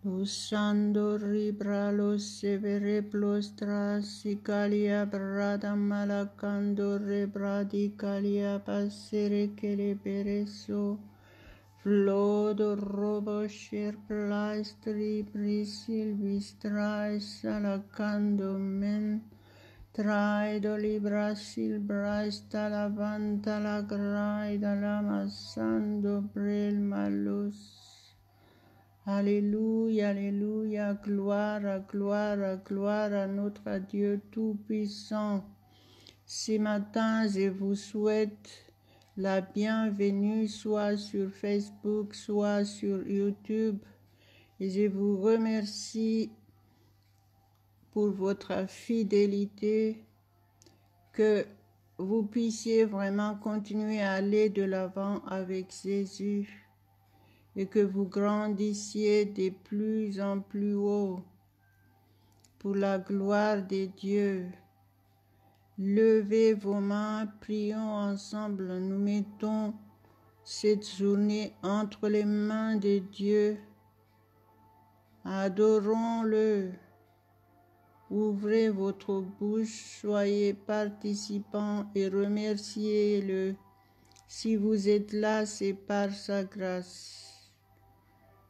Lusando ribra los severe plostras sicalia brada malacando rebradi calia passere che le pereso flodo robo sher plaistri brisil vistrais alacando men traido librasil braista lavanta la graida la massando brel malus. Alléluia, alléluia, gloire, gloire, gloire à notre Dieu Tout-Puissant. Ce matin, je vous souhaite la bienvenue soit sur Facebook, soit sur YouTube. Et je vous remercie pour votre fidélité, que vous puissiez vraiment continuer à aller de l'avant avec Jésus. Et que vous grandissiez de plus en plus haut pour la gloire de Dieu. Levez vos mains, prions ensemble. Nous mettons cette journée entre les mains de Dieu. Adorons-le. Ouvrez votre bouche, soyez participants et remerciez-le. Si vous êtes là, c'est par sa grâce.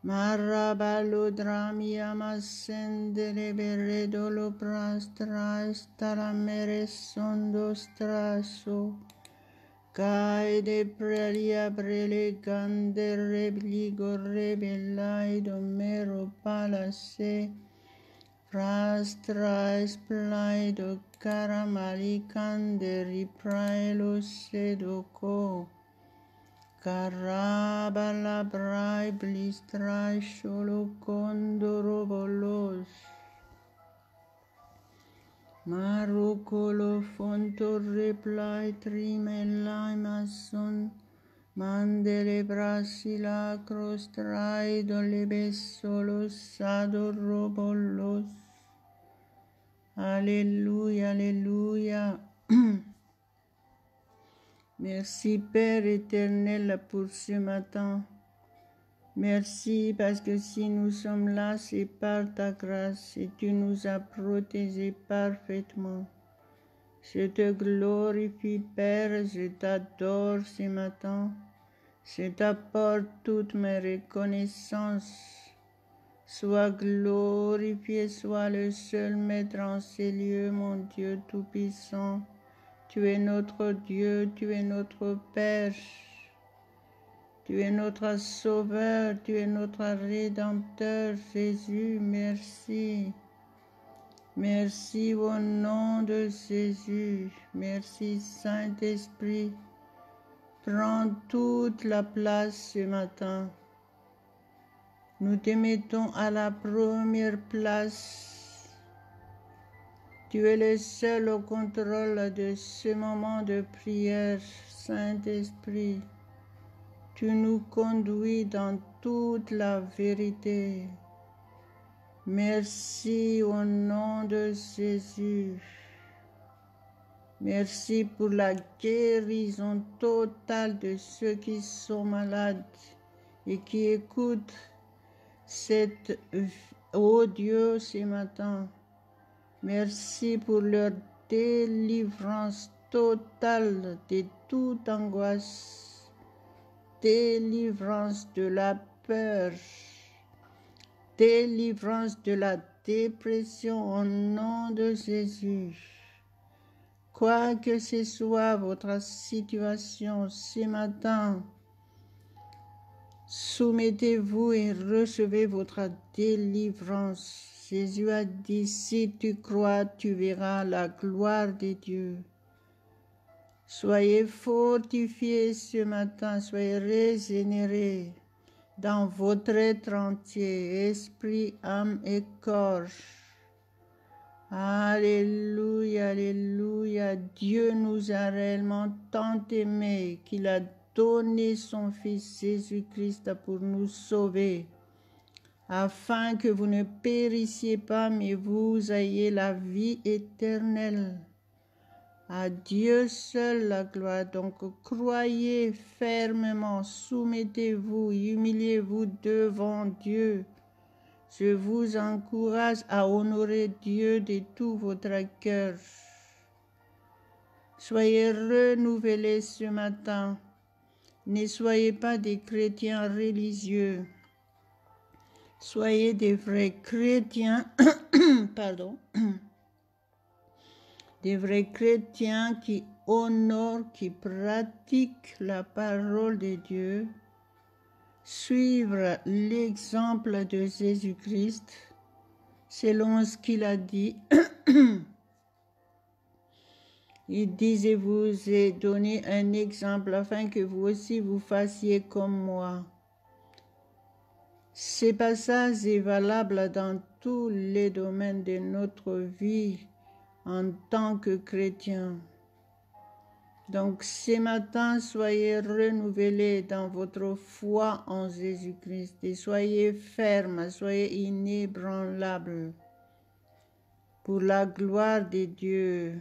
Marabalo dramia masendere beredolo prastra stara mere sondo straso cae de prelia brele gandere bligo rebellai domero palace prastra esplaido caramaricande ripraelo sedoco Carabala brai blistrai solo condoro bolos Marocolo fonto replai trimellai mason Mandele brasila crostrai dolebes solos adoro bolos Alléluia, alléluia. Merci Père éternel pour ce matin. Merci parce que si nous sommes là, c'est par ta grâce et tu nous as protégés parfaitement. Je te glorifie Père, je t'adore ce matin. Je t'apporte toutes mes reconnaissances. Sois glorifié, sois le seul maître en ces lieux, mon Dieu Tout-Puissant. Tu es notre Dieu, tu es notre Père, tu es notre Sauveur, tu es notre Rédempteur, Jésus, merci. Merci au nom de Jésus, merci Saint-Esprit. Prends toute la place ce matin. Nous te mettons à la première place. Tu es le seul au contrôle de ce moment de prière, Saint-Esprit. Tu nous conduis dans toute la vérité. Merci au nom de Jésus. Merci pour la guérison totale de ceux qui sont malades et qui écoutent cet audio ce matin. Merci pour leur délivrance totale de toute angoisse, délivrance de la peur, délivrance de la dépression au nom de Jésus. Quoi que ce soit votre situation ce matin, soumettez-vous et recevez votre délivrance. Jésus a dit, si tu crois, tu verras la gloire de Dieu. Soyez fortifiés ce matin, soyez régénérés dans votre être entier, esprit, âme et corps. Alléluia, alléluia. Dieu nous a réellement tant aimés qu'il a donné son Fils Jésus-Christ pour nous sauver, afin que vous ne périssiez pas, mais vous ayez la vie éternelle. À Dieu seul la gloire. Donc croyez fermement, soumettez-vous, humiliez-vous devant Dieu. Je vous encourage à honorer Dieu de tout votre cœur. Soyez renouvelés ce matin. Ne soyez pas des chrétiens religieux. Soyez des vrais chrétiens, pardon, des vrais chrétiens qui honorent, qui pratiquent la parole de Dieu, suivre l'exemple de Jésus-Christ selon ce qu'il a dit. Il dit, je vous ai donné un exemple afin que vous aussi vous fassiez comme moi. Ce passage est valable dans tous les domaines de notre vie en tant que chrétien. Donc ce matin, soyez renouvelés dans votre foi en Jésus-Christ et soyez fermes, soyez inébranlables pour la gloire de Dieu.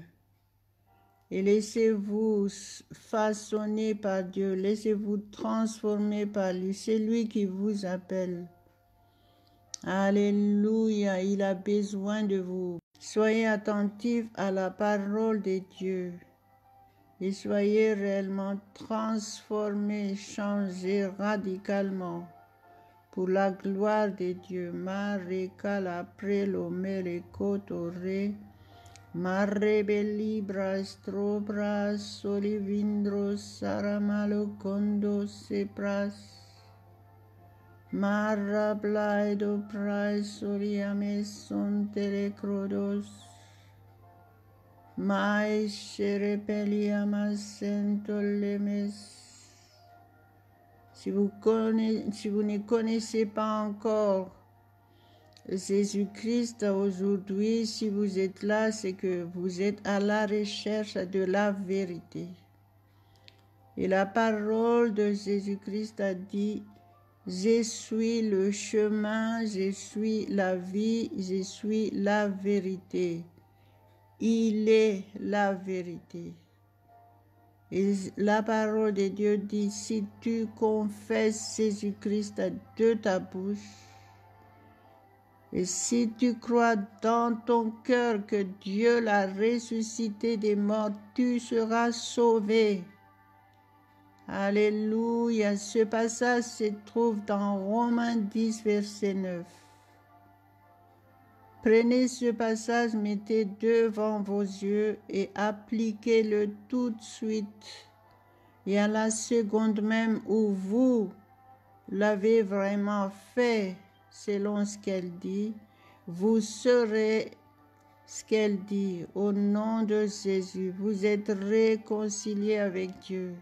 Et laissez-vous façonner par Dieu, laissez-vous transformer par lui. C'est lui qui vous appelle. Alléluia, il a besoin de vous. Soyez attentifs à la parole de Dieu et soyez réellement transformés, changés radicalement pour la gloire de Dieu. Marekala prelo melekotore. Marrebe libra strobra solivindro saramalo kondo sepras. Marra blaido prai soliame son telecrodos. Mai sherepeliamas sentolemes. Si vous ne connaissez pas encore Jésus-Christ aujourd'hui, si vous êtes là, c'est que vous êtes à la recherche de la vérité. Et la parole de Jésus-Christ a dit, je suis le chemin, je suis la vie, je suis la vérité. Il est la vérité. Et la parole de Dieu dit, si tu confesses Jésus-Christ de ta bouche, et si tu crois dans ton cœur que Dieu l'a ressuscité des morts, tu seras sauvé. Alléluia. Ce passage se trouve dans Romains 10, verset 9. Prenez ce passage, mettez devant vos yeux et appliquez-le tout de suite. Et à la seconde même où vous l'avez vraiment fait, selon ce qu'elle dit, vous saurez ce qu'elle dit. Au nom de Jésus, vous êtes réconciliés avec Dieu.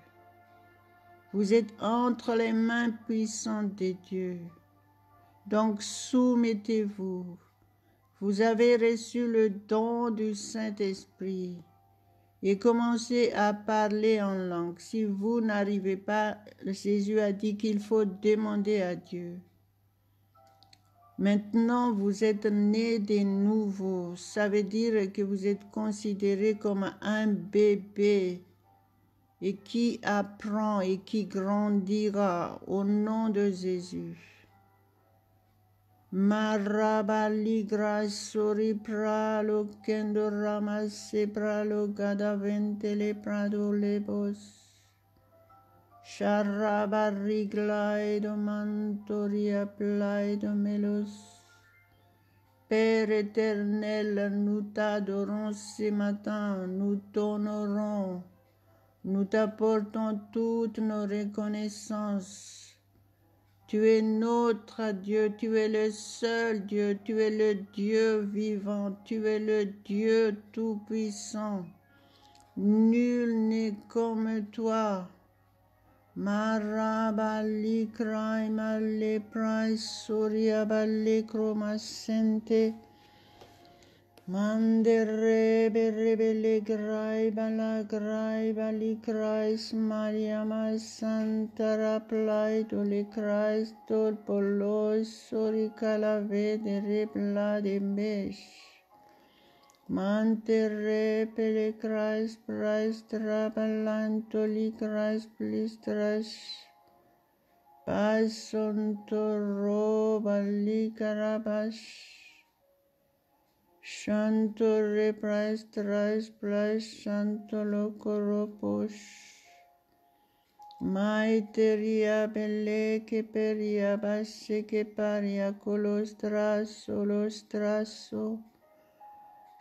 Vous êtes entre les mains puissantes de Dieu. Donc soumettez-vous. Vous avez reçu le don du Saint-Esprit et commencez à parler en langue. Si vous n'arrivez pas, Jésus a dit qu'il faut demander à Dieu. Maintenant, vous êtes nés de nouveau. Ça veut dire que vous êtes considéré comme un bébé et qui apprend et qui grandira au nom de Jésus. Marabaligra sori pralo kendo ramase pralo gadaventele prado lebos. Sharabariglaedo mantoria plaido melos. Père éternel, nous t'adorons ce matin, nous t'honorons, nous t'apportons toutes nos reconnaissances. Tu es notre Dieu, tu es le seul Dieu, tu es le Dieu vivant, tu es le Dieu tout-puissant. Nul n'est comme toi. Marabalikrai maleprai soriabalikromasente. Manderebe rebelegrai balagrai balikrais mariamas santara plaito lekrais tol polos soricalave de rebla de mesh. Mantere pelecrais prais trabalanto licrais plistras. Pasontoro balikarabash. Shantore praestras shantolo koroposh. Maiteria belle que peria basse que paria colostrasso.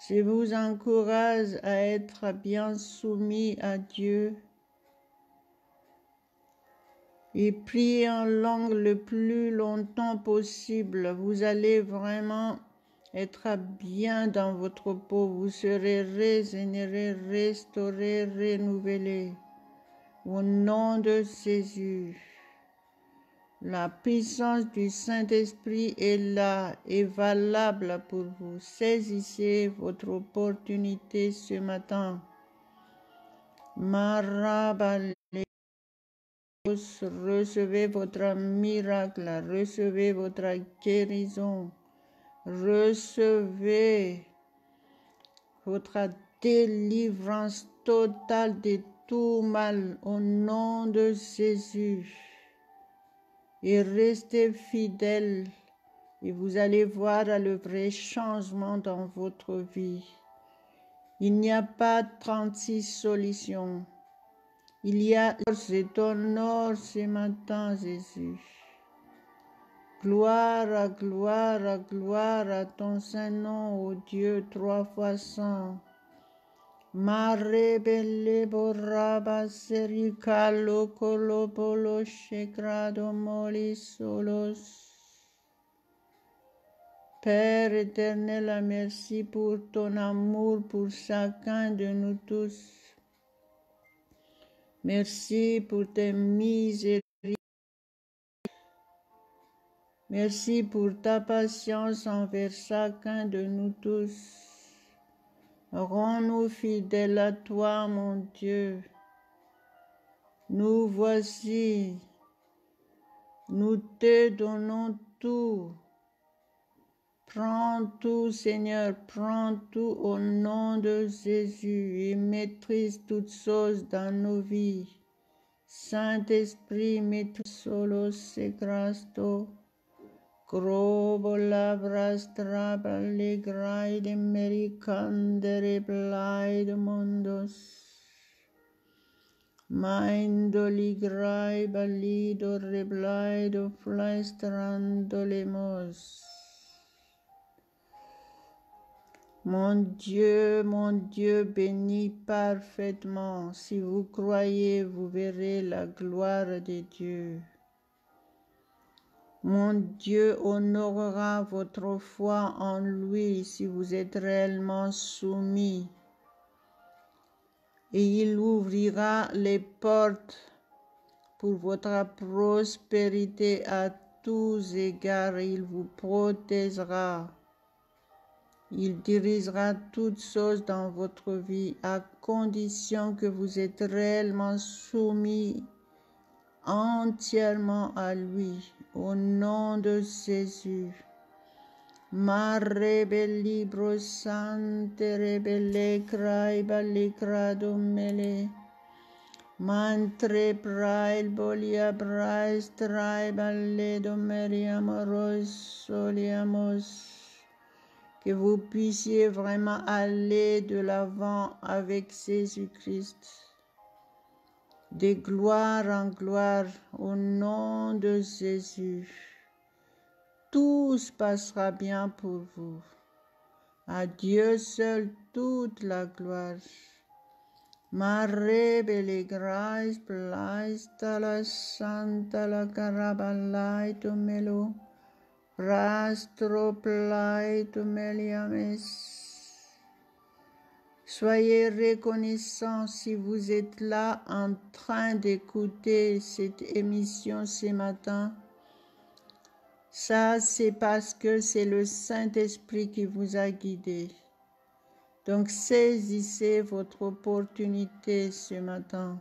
Je vous encourage à être bien soumis à Dieu et priez en langue le plus longtemps possible. Vous allez vraiment être bien dans votre peau. Vous serez régénéré, restauré, renouvelé. Au nom de Jésus. La puissance du Saint-Esprit est là et valable pour vous. Saisissez votre opportunité ce matin. Marabalé, recevez votre miracle, recevez votre guérison, recevez votre délivrance totale de tout mal au nom de Jésus. Et restez fidèles et vous allez voir le vrai changement dans votre vie. Il n'y a pas 36 solutions. Il y a, je t'honore ce matin, Jésus. Gloire à gloire à gloire à ton Saint-Nom, ô Dieu, 3 fois saint. Mare belle borraba sericalo colopolo shegrado moli solos. Père éternel, merci pour ton amour pour chacun de nous tous. Merci pour tes miséricordes. Merci pour ta patience envers chacun de nous tous. Rends-nous fidèles à toi, mon Dieu. Nous voici. Nous te donnons tout. Prends tout, Seigneur, prends tout au nom de Jésus et maîtrise toutes choses dans nos vies. Saint-Esprit, maîtrise solo segrasto. Grobo labras allegrai de mericandere blai de mondos. Maindo ligrai balido reblaido fleistrando lemos. Mon Dieu, bénis parfaitement. Si vous croyez, vous verrez la gloire de Dieu. Mon Dieu honorera votre foi en lui si vous êtes réellement soumis. Et il ouvrira les portes pour votre prospérité à tous égards. Il vous protégera. Il dirigera toutes choses dans votre vie à condition que vous êtes réellement soumis entièrement à lui. Au nom de Jésus. Mare libro sante rebelle crai balicrado mele. Mantre prail bolia brais trai balle domeriamoros soliamos. Que vous puissiez vraiment aller de l'avant avec Jésus-Christ. De gloire en gloire au nom de Jésus. Tout se passera bien pour vous. À Dieu seul toute la gloire. Mare belegrais plaista la santa la carabalai tomelo. Rastro plai tomeliames. Soyez reconnaissants si vous êtes là en train d'écouter cette émission ce matin. Ça, c'est parce que c'est le Saint-Esprit qui vous a guidé. Donc, saisissez votre opportunité ce matin.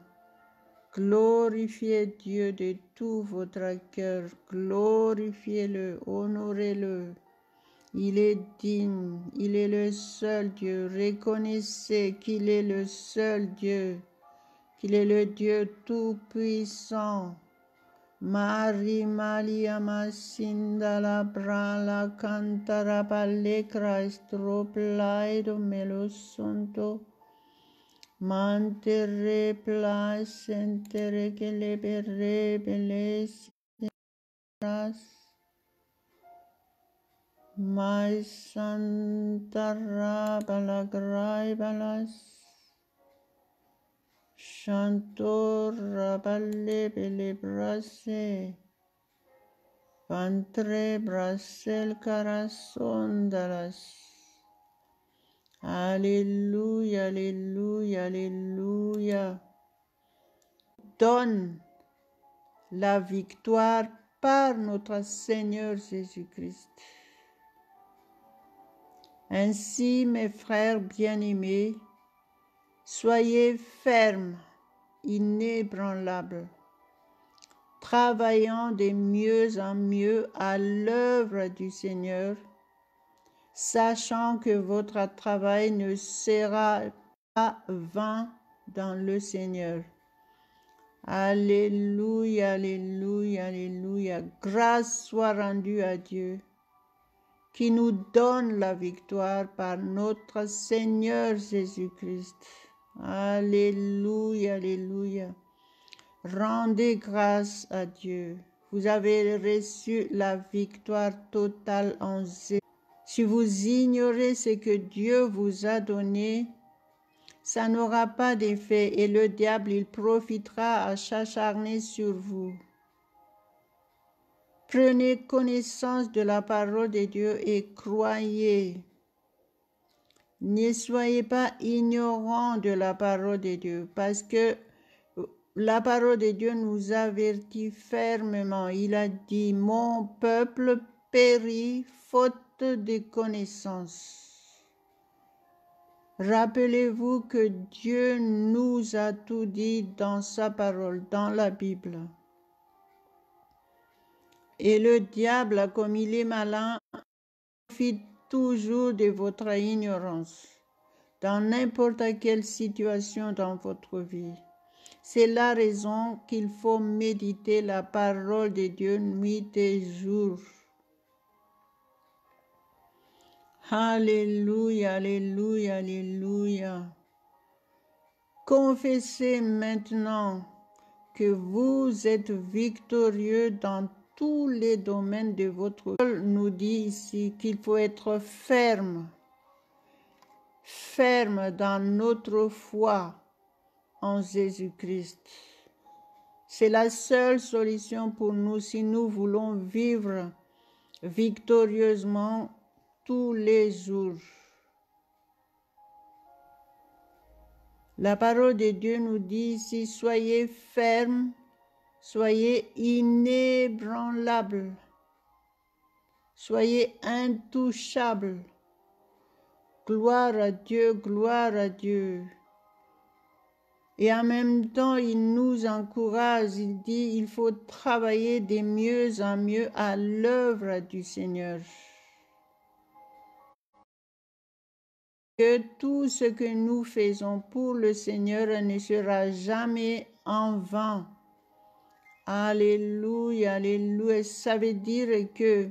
Glorifiez Dieu de tout votre cœur. Glorifiez-le, honorez-le. Il est digne, il est le seul Dieu. Reconnaissez qu'il est le seul Dieu, qu'il est le Dieu tout-puissant. Mari Malia Masinda la Brala Cantara Pallecra Estroplaido Melosonto Mantere Placentere che le berre beles My Santa Balagrai Balas Chantor Raballe Bele Brasse Ventre Brassel Carasson Dalas. Alléluia, Alléluia, Alléluia. Donne la victoire par notre Seigneur Jésus-Christ. Ainsi, mes frères bien-aimés, soyez fermes, inébranlables, travaillant de mieux en mieux à l'œuvre du Seigneur, sachant que votre travail ne sera pas vain dans le Seigneur. Alléluia, Alléluia, Alléluia. Grâce soit rendue à Dieu qui nous donne la victoire par notre Seigneur Jésus-Christ. Alléluia, Alléluia. Rendez grâce à Dieu. Vous avez reçu la victoire totale en Jésus. Si vous ignorez ce que Dieu vous a donné, ça n'aura pas d'effet et le diable, il profitera à s'acharner sur vous. Prenez connaissance de la parole de Dieu et croyez. Ne soyez pas ignorants de la parole de Dieu parce que la parole de Dieu nous avertit fermement. Il a dit, mon peuple périt faute de connaissance. Rappelez-vous que Dieu nous a tout dit dans sa parole, dans la Bible. Et le diable, comme il est malin, profite toujours de votre ignorance dans n'importe quelle situation dans votre vie. C'est la raison qu'il faut méditer la parole de Dieu nuit et jour. Alléluia, Alléluia, Alléluia. Confessez maintenant que vous êtes victorieux dans tous les domaines de votre vie. Paul nous dit ici qu'il faut être ferme dans notre foi en Jésus-Christ. C'est la seule solution pour nous si nous voulons vivre victorieusement tous les jours. La parole de Dieu nous dit ici, soyez fermes, soyez inébranlables, soyez intouchables. Gloire à Dieu, gloire à Dieu. Et en même temps, il nous encourage, il dit, il faut travailler de mieux en mieux à l'œuvre du Seigneur. Que tout ce que nous faisons pour le Seigneur ne sera jamais en vain. Alléluia, alléluia. Ça veut dire que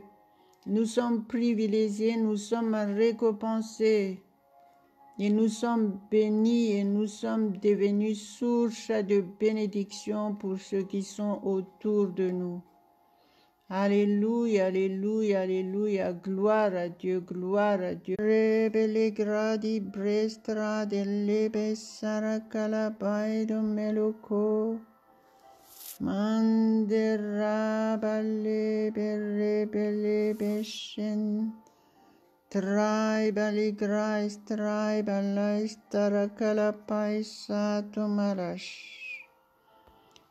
nous sommes privilégiés, nous sommes récompensés. Et nous sommes bénis et nous sommes devenus source de bénédiction pour ceux qui sont autour de nous. Alléluia, alléluia, alléluia, gloire à Dieu, gloire à Dieu. Rebele gradi brestra delle sarakala baido meloko. Mandera balle berrebele beshen. Traibali grais, traibalais, tarakala paisa tomarash.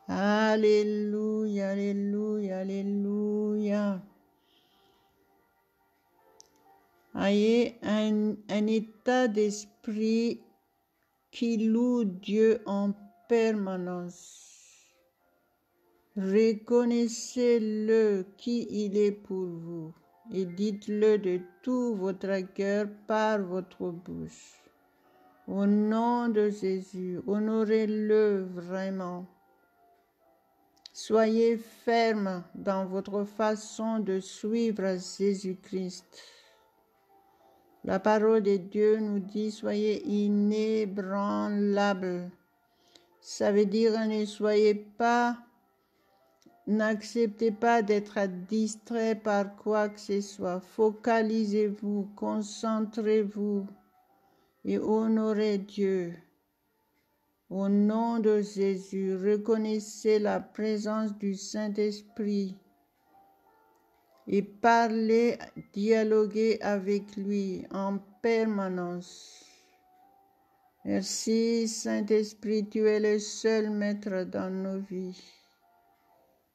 Alléluia, alléluia, alléluia. Ayez un état d'esprit qui loue Dieu en permanence. Reconnaissez-le qui il est pour vous. Et dites-le de tout votre cœur par votre bouche. Au nom de Jésus, honorez-le vraiment. Soyez ferme dans votre façon de suivre Jésus-Christ. La parole de Dieu nous dit, soyez inébranlables. Ça veut dire, n'acceptez pas d'être distrait par quoi que ce soit. Focalisez-vous, concentrez-vous et honorez Dieu. Au nom de Jésus, reconnaissez la présence du Saint-Esprit et parlez, dialoguez avec lui en permanence. Merci Saint-Esprit, tu es le seul maître dans nos vies.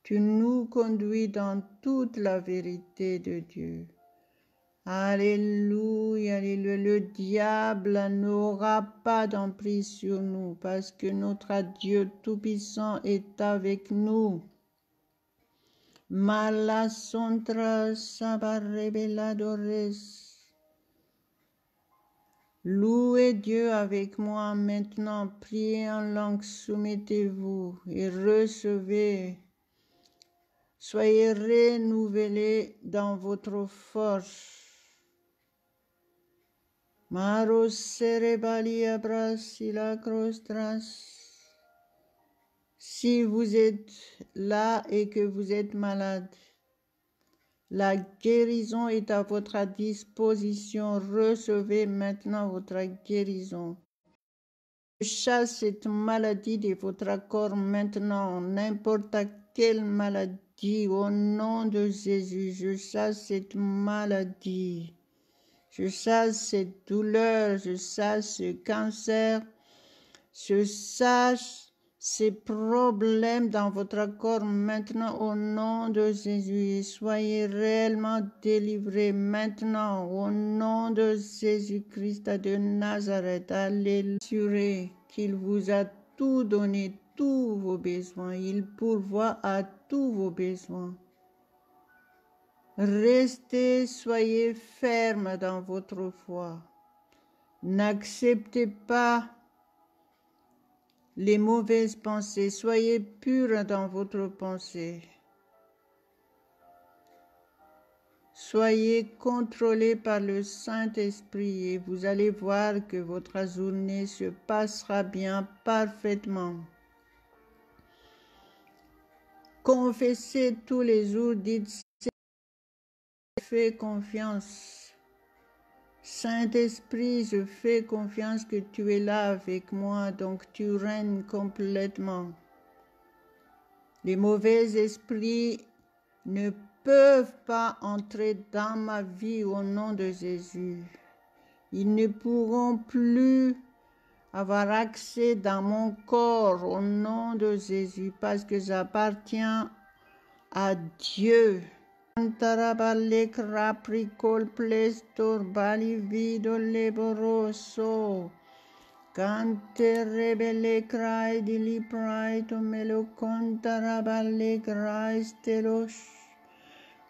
Tu nous conduis dans toute la vérité de Dieu. Alléluia, alléluia. Le diable n'aura pas d'emprise sur nous parce que notre Dieu Tout-Puissant est avec nous. Malasontra sabarebeladores. Louez Dieu avec moi maintenant. Priez en langue, soumettez-vous et recevez. Soyez renouvelés dans votre force. Maros cerebalia brasila crostras. Si vous êtes là et que vous êtes malade, la guérison est à votre disposition. Recevez maintenant votre guérison. Je chasse cette maladie de votre corps maintenant, n'importe quelle maladie, au nom de Jésus. Je chasse cette maladie. Je chasse cette douleur, je chasse ce cancer, je chasse ces problèmes dans votre corps maintenant au nom de Jésus. Soyez réellement délivrés maintenant au nom de Jésus-Christ de Nazareth. Alléluia, qu'il vous a tout donné, tous vos besoins. Il pourvoit à tous vos besoins. Restez, soyez ferme dans votre foi. N'acceptez pas les mauvaises pensées. Soyez purs dans votre pensée. Soyez contrôlés par le Saint-Esprit et vous allez voir que votre journée se passera bien parfaitement. Confessez tous les jours, dites fais confiance. Saint-Esprit, je fais confiance que tu es là avec moi, donc tu règnes complètement. Les mauvais esprits ne peuvent pas entrer dans ma vie au nom de Jésus. Ils ne pourront plus avoir accès dans mon corps au nom de Jésus parce que j'appartiens à Dieu. Antaraballe crapricol plestor balivido leboroso. Cante rebelle crai di liprai to melo contaraballe crai stelos.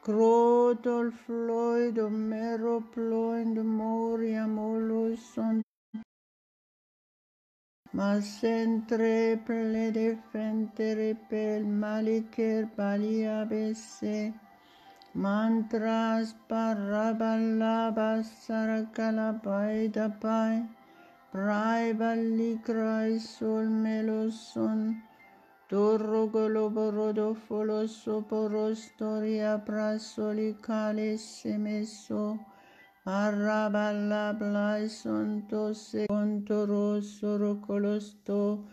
Crotol floyd o mero ploid moria molos son. Ma centre ple de fentere pel maliker balia bese. Mantras parabalabas sarakalapai dapai. Prai balli crai sol meloson. Torro goloborodo foloso porostoria prasoli cale semeso. Arraballa blaison tose contoro sorocolosto.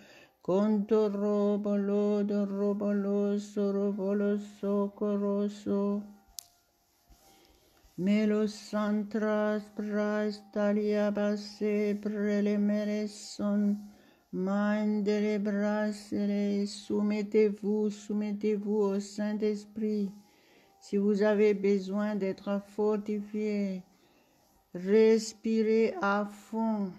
Contoro bolodo roboloso roboloso coroso. Melosantras prastalia basse prelemereson. Mindere brasere, soumettez-vous au Saint-Esprit. Si vous avez besoin d'être fortifié, respirez à fond.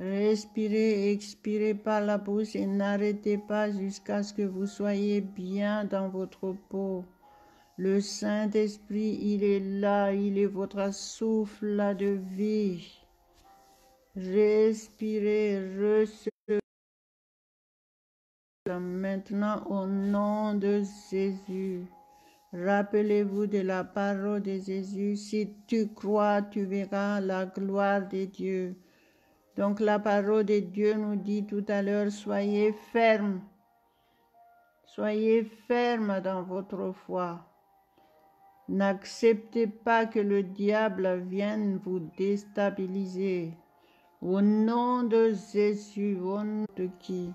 Respirez, expirez par la bouche et n'arrêtez pas jusqu'à ce que vous soyez bien dans votre peau. Le Saint-Esprit, il est là, il est votre souffle de vie. Respirez, recevez. Maintenant, au nom de Jésus, rappelez-vous de la parole de Jésus. Si tu crois, tu verras la gloire de Dieu. Donc la parole de Dieu nous dit tout à l'heure, soyez fermes. Soyez fermes dans votre foi. N'acceptez pas que le diable vienne vous déstabiliser. Au nom de Jésus, au nom de qui?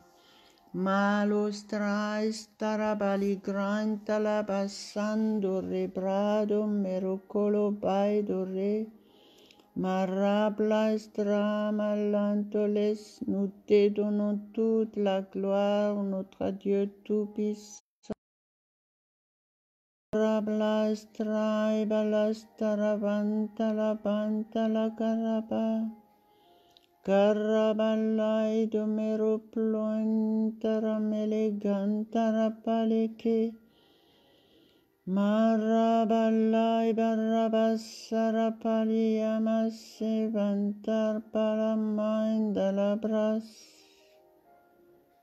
Malos trais tarabali gran talabasando rebrado merocolo baidore marabla stramalantoles. Nous te donnons toute la gloire, notre Dieu tout-puissant. Marabla straibalas taravanta la banta la caraba. Karabalai domero plointara melegantara paleke. Marabalai barabasara paliamase vantar palamindalabras.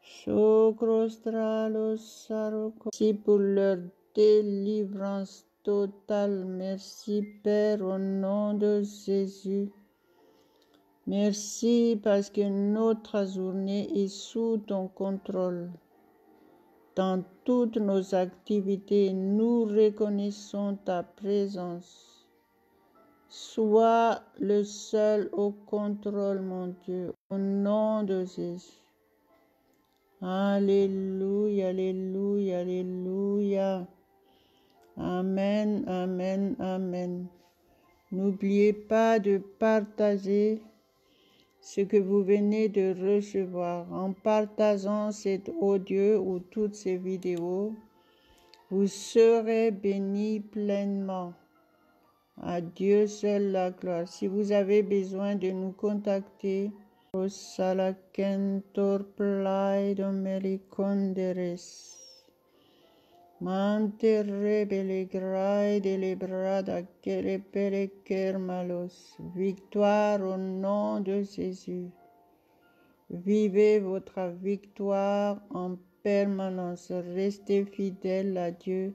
Socrostralos saroco. Merci pour leur délivrance totale. Merci Père au nom de Jésus. Merci parce que notre journée est sous ton contrôle. Dans toutes nos activités, nous reconnaissons ta présence. Sois le seul au contrôle, mon Dieu, au nom de Jésus. Alléluia, alléluia, alléluia. Amen, amen, amen. N'oubliez pas de partager ce que vous venez de recevoir. En partageant cet audio ou toutes ces vidéos, vous serez bénis pleinement. À Dieu seul la gloire. Si vous avez besoin de nous contacter, victoire au nom de Jésus. Vivez votre victoire en permanence. Restez fidèles à Dieu.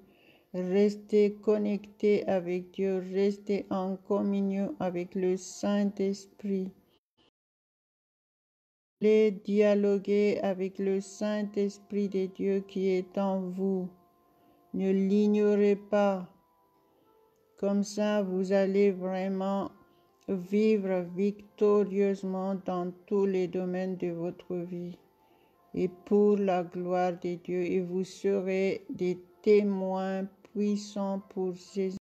Restez connectés avec Dieu. Restez en communion avec le Saint-Esprit. Allez dialoguer avec le Saint-Esprit de Dieu qui est en vous. Ne l'ignorez pas. Comme ça, vous allez vraiment vivre victorieusement dans tous les domaines de votre vie et pour la gloire de Dieu, et vous serez des témoins puissants pour Jésus.